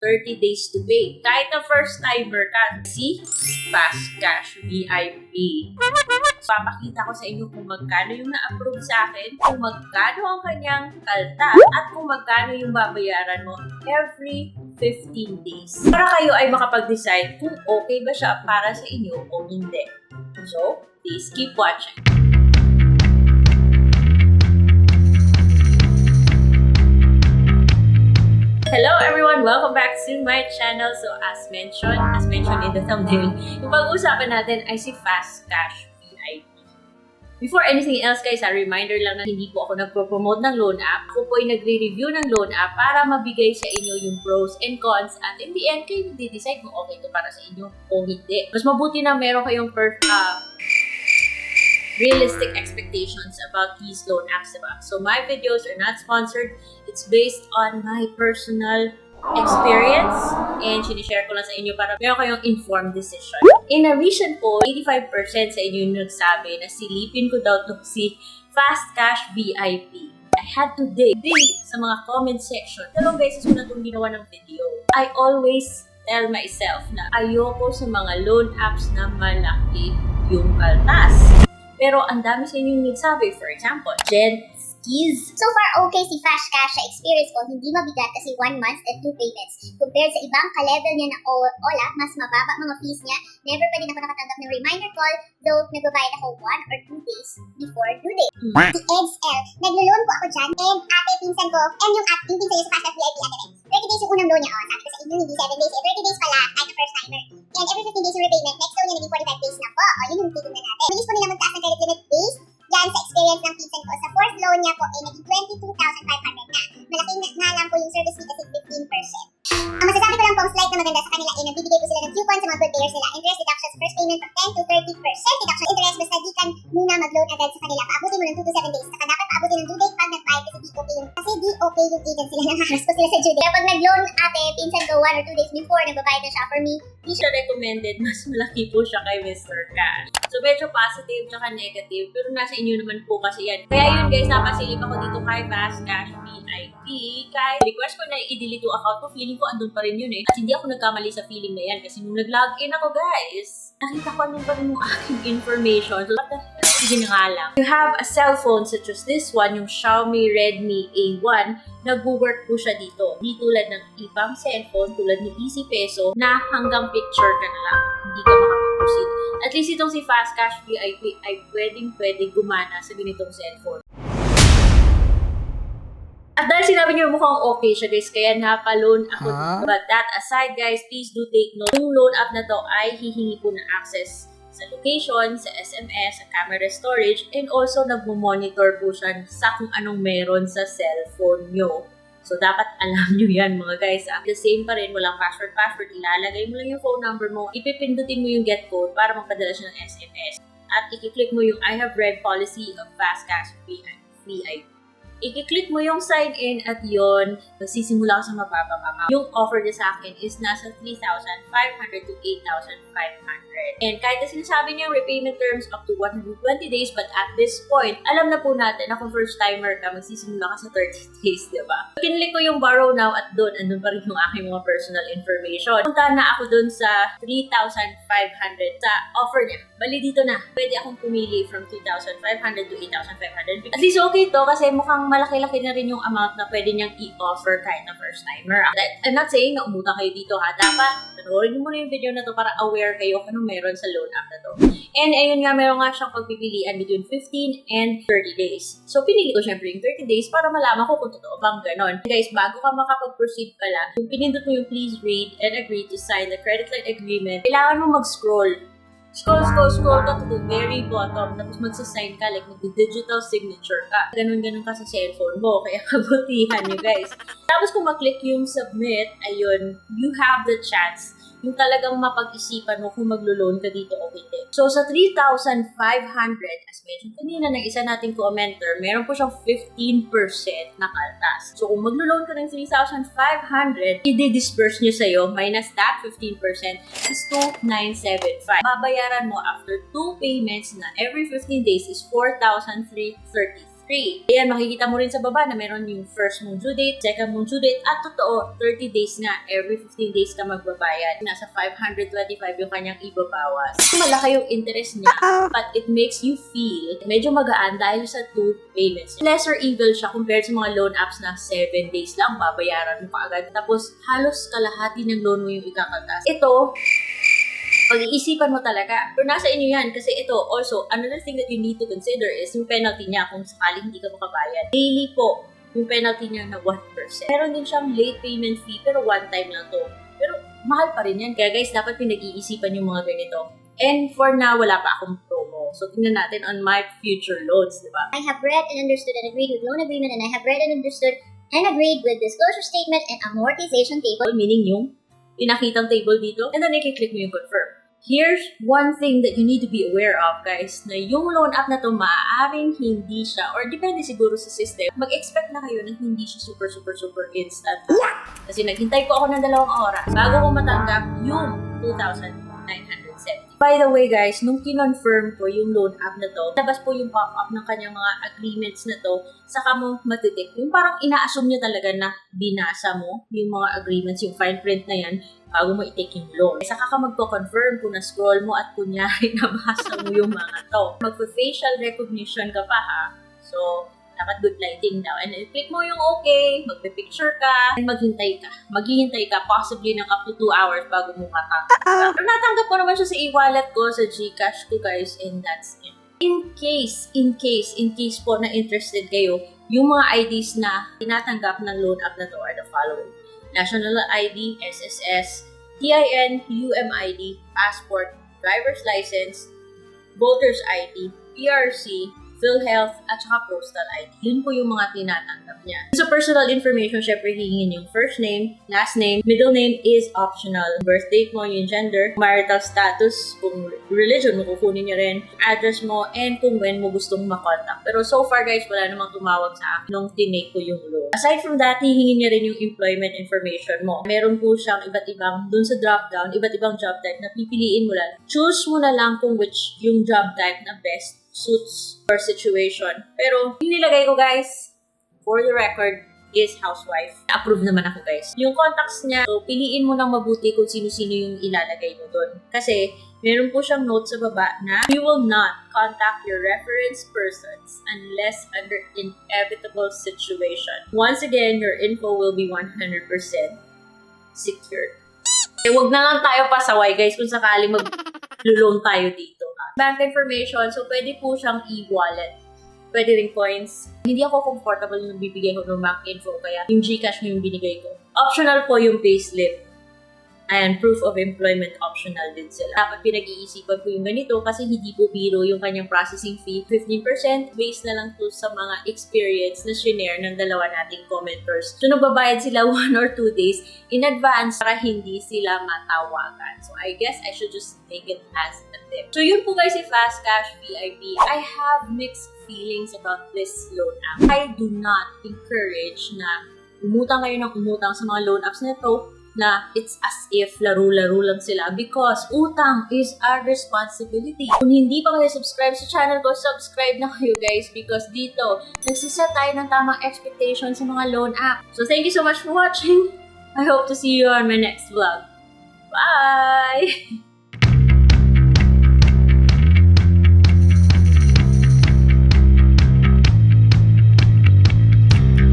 30 days to pay. Kahit na first timer ka, si Fast Cash VIP. Papakita ko sa inyo kung magkano yung na-approve sa akin, kung magkano ang kanyang kalta, at kung magkano yung babayaran mo every 15 days. Para kayo ay makapag-decide kung okay ba siya para sa inyo o hindi. So, please keep watching. Hello everyone! Welcome back to my channel. So as mentioned in the thumbnail, yung pag-uusapan natin ay si Fast Cash VIP. Before anything else guys, a reminder lang na hindi po ako nagpo-promote ng loan app. Ako po ay nagre-review ng loan app para mabigay sa inyo yung pros and cons at in the end kayo mag-decide kung okay ito para sa inyo o hindi. Mas mabuti na meron kayong realistic expectations about these loan apps, diba? So my videos are not sponsored. It's based on my personal experience and sinishare ko lang sa inyo para meron kayong informed decision. In a recent poll, 85% sa inyo yung nagsabi na silipin ko daw to si Fast Cash VIP. I had to dig sa mga comment section. Dalawang beses ko na itong ginawa ng video. I always tell myself na ayoko sa mga loan apps na malaki yung kaltas. Pero ang dami sa inyo yung nagsabi. For example, Jen Skis. So far, okay si Fast Cash sa experience ko. Hindi mabigat kasi 1 month and 2 payments. Compared sa ibang ka-level niya na Ola, mas mababa mga fees niya. Never pa din ako nakatanggap ng reminder call, though nagbabayad ako 1 or 2 days before due date. Si Eds L. Naglo-loan po ako dyan. And ate, pinsan ko, and yung pinsan niya sa Fast Cash VIP ate rin. 30 days yung unang loan niya. Sabi ko sa inyo, hindi 7 days. 30 days pala, kahit na first timer. And every 15 days yung repayment. Next loan niya naging 45 days na po. Yun yung titignan natin. Bilis po nila magtaas ng credit limit base. Yan sa experience ng pinsan ko. Sa fourth loan niya po, naging 22,500 na. Malaki na lang po yung service fee kasi 15%. Ang masasabi ko lang po, ang slight na maganda sa kanila ay nagbibigay po sila ng coupon sa mga good payers nila. Interest deductions first payment from 10 to 30% deduction interest basta di ka muna mag-loan agad sa kanila. Paabutin mo ng 2 to 7 days. Saka dapat paabutin ng due date pag nag-buy kasi di okay yung agent sila nangharas ko sila sa due date. Kaya pag nag-loan ate, pinsan ko 1 or 2 days before nagbabayad na siya. For me, Hindi siya recommended, mas malaki po siya kay Mr. Cash. So medyo positive tsaka negative, pero nasa inyo naman po kasi yan. Kaya yun guys, napasilip ako dito kay Fast Cash VIP. Kahit request ko na i-delete yung account ko, feeling ko andun pa rin yun eh. At hindi ako nagkamali sa feeling na yan kasi nung nag-login ako guys, nakita ko andun pa rin yung aking information. So what the hell? Sige na nga lang. You have a cell phone such as this one, yung Xiaomi Redmi A1, nag-work po siya dito. Di tulad ng ibang cellphone, tulad ni Easy Peso, na hanggang picture ka na lang. Hindi ka makapag-proceed. At least itong si Fast Cash VIP ay pwedeng gumana sa ganitong cellphone. At dahil sinabi niyo mukhang okay siya guys, kaya napaloan ako. But that aside guys, please do take note. Yung loan app na to ay hihingi po ng access sa location, sa SMS, sa camera storage, and also nagmo-monitor po siya sa kung anong meron sa cellphone nyo. So, dapat alam nyo yan mga guys. The same pa rin, walang password, ilalagay mo lang yung phone number mo, ipipindutin mo yung get code para magpadala siya ng SMS. At i-click mo yung I have read policy of Fast Cash VIP. I-click mo yung sign in at yon, magsisimula ka sa mababang amount. Yung offer niya sa akin is nasa 3,500 to 8,500. And kahit na sinasabi niya yung repayment terms up to 120 days, but at this point, alam na po natin na kung first timer ka, magsisimula ka sa 30 days, diba? Kinlik ko yung borrow now at doon, andun pa rin yung aking mga personal information. Punta na ako doon sa 3,500 sa offer niya. Bali dito na, pwede akong pumili from 2,500 to 8,500. At least okay to kasi mukhang malaki-laki na rin yung amount na pwede niyang i-offer kahit na first timer. I'm not saying na umutang kayo dito ha. Dapat, panoorin niyo muna yung video na to para aware kayo kung anong meron sa loan app na to. And ayun nga, meron nga siyang pagpipilian between 15 and 30 days. So, pinili ko syempre yung 30 days para malaman ko kung totoo bang ganon. Guys, bago ka makapag-proceed pala, kung pinindot mo yung please read and agree to sign the credit line agreement, kailangan mo mag-scroll. Scroll ka to the very bottom, tapos magsasign ka, like mag-digital signature ka. Ganun ka sa cellphone mo, kaya kabutihan nyo guys. Tapos kung mag-click yung submit, ayun, you have the chance yung talagang mapag-isipan mo kung maglo-loan ka dito o hindi. So, sa 3,500, as mentioned kanina ng isa nating commenter, meron po siyang 15% na kaltas. So, kung maglo-loan ka ng 3,500, i-disburse nyo sa'yo, minus that 15% is 2,975. Babayaran mo after 2 payments na every 15 days is 4,333. free. Ayan, makikita mo rin sa baba na meron yung first mong due date, second mong due date, at totoo, 30 days nga. Every 15 days ka magbabayad. Nasa 525 yung kanyang ibabawas. Malaki yung interest niya, but it makes you feel medyo magaan dahil sa 2 payments. Lesser evil siya compared sa mga loan apps na 7 days lang, babayaran mo kaagad. Tapos, halos kalahati ng loan mo yung ikakatas. Ito, pag-iisipan mo talaga. Pero nasa inyo yan kasi ito, also, another thing that you need to consider is yung penalty niya kung sakaling hindi ka makabayad. Daily po, yung penalty niya na 1%. Meron din siyang late payment fee, pero one time lang to. Pero mahal pa rin yan. Kaya guys, dapat pinag-iisipan yung mga ganito. And for now, wala pa akong promo. So, tingnan natin on my future loans, di ba? I have read and understood and agreed with loan agreement, and I have read and understood and agreed with disclosure statement and amortization table. Meaning yung pinakitang table dito. And then, i-click mo yung confirm. Here's one thing that you need to be aware of, guys, na yung loan app na to, maaaring hindi siya, or depende siguro sa system, mag-expect na kayo na hindi siya super instant. Kasi naghintay ko ako ng 2 oras bago ko matanggap yung 2,970. By the way, guys, nung kinonfirm ko yung loan app na to, labas po yung pop-up ng kanyang mga agreements na to, saka mo matitik. Yung parang ina-assume niya talaga na binasa mo yung mga agreements, yung fine print na yan, bago mo i-take yung loan. Saka ka magko-confirm kung na-scroll mo at kunyari nabasa mo yung mga to. Magpa-facial recognition ka pa, ha? So, dapat good lighting daw. And then, click mo yung okay, magpe-picture ka, and maghintay ka. Maghihintay ka, possibly ng up to 2 hours bago mo matanggap. Pero natanggap ko naman siya sa e-wallet ko, sa GCash ko, guys, and that's it. In case po na interested kayo, yung mga IDs na tinatanggap ng loan app na to are the following. National ID, SSS, TIN, UMID, passport, driver's license, voter's ID, PRC, PhilHealth, at saka postal ID. Yun po yung mga tinatanggap niya. Sa personal information, syempre hihingin yung first name, last name, middle name is optional. Birth date mo, yung gender, marital status, kung religion mo, kukunin niya rin, address mo, and kung when mo gustong makontak. Pero so far, guys, wala namang tumawag sa akin nung tinake ko yung loan. Aside from that, hihingin niya rin yung employment information mo. Meron po siyang iba't ibang, dun sa drop-down, iba't ibang job type na pipiliin mo lang. Choose mo na lang kung which yung job type na best suits your situation. Pero, yung nilagay ko, guys, for the record, is housewife. Approve naman ako, guys. Yung contacts niya, so, piliin mo nang mabuti kung sino-sino yung ilalagay mo doon. Kasi, meron po siyang note sa baba na we will not contact your reference persons unless under inevitable situation. Once again, your info will be 100% secured. Eh, wag na lang tayo pasaway, guys, kung sakaling mag-loan tayo dito. Bank information, so pwede po siyang e-wallet. Pwede rin coins. Hindi ako comfortable nung bibigay ko ng bank info, kaya yung GCash mo yung binigay ko. Optional po yung payslip. And proof of employment optional din sila. Dapat pinag-iisipan ko yung ganito kasi hindi po biro yung kanyang processing fee. 15% based na lang to sa mga experience na shinare ng dalawa nating commenters. So, nagbabayad sila 1 or 2 days in advance para hindi sila matawagan. So, I guess I should just take it as a tip. So, yun po guys si Fast Cash VIP. I have mixed feelings about this loan app. I do not encourage na umutang kayo ng umutang sa mga loan apps na ito na it's as if laro-laro lang sila because utang is our responsibility. Kung hindi pa kayo subscribe sa channel ko, subscribe na kayo guys because dito, nagsiset tayo ng tamang expectation sa mga loan app. So thank you so much for watching. I hope to see you on my next vlog. Bye!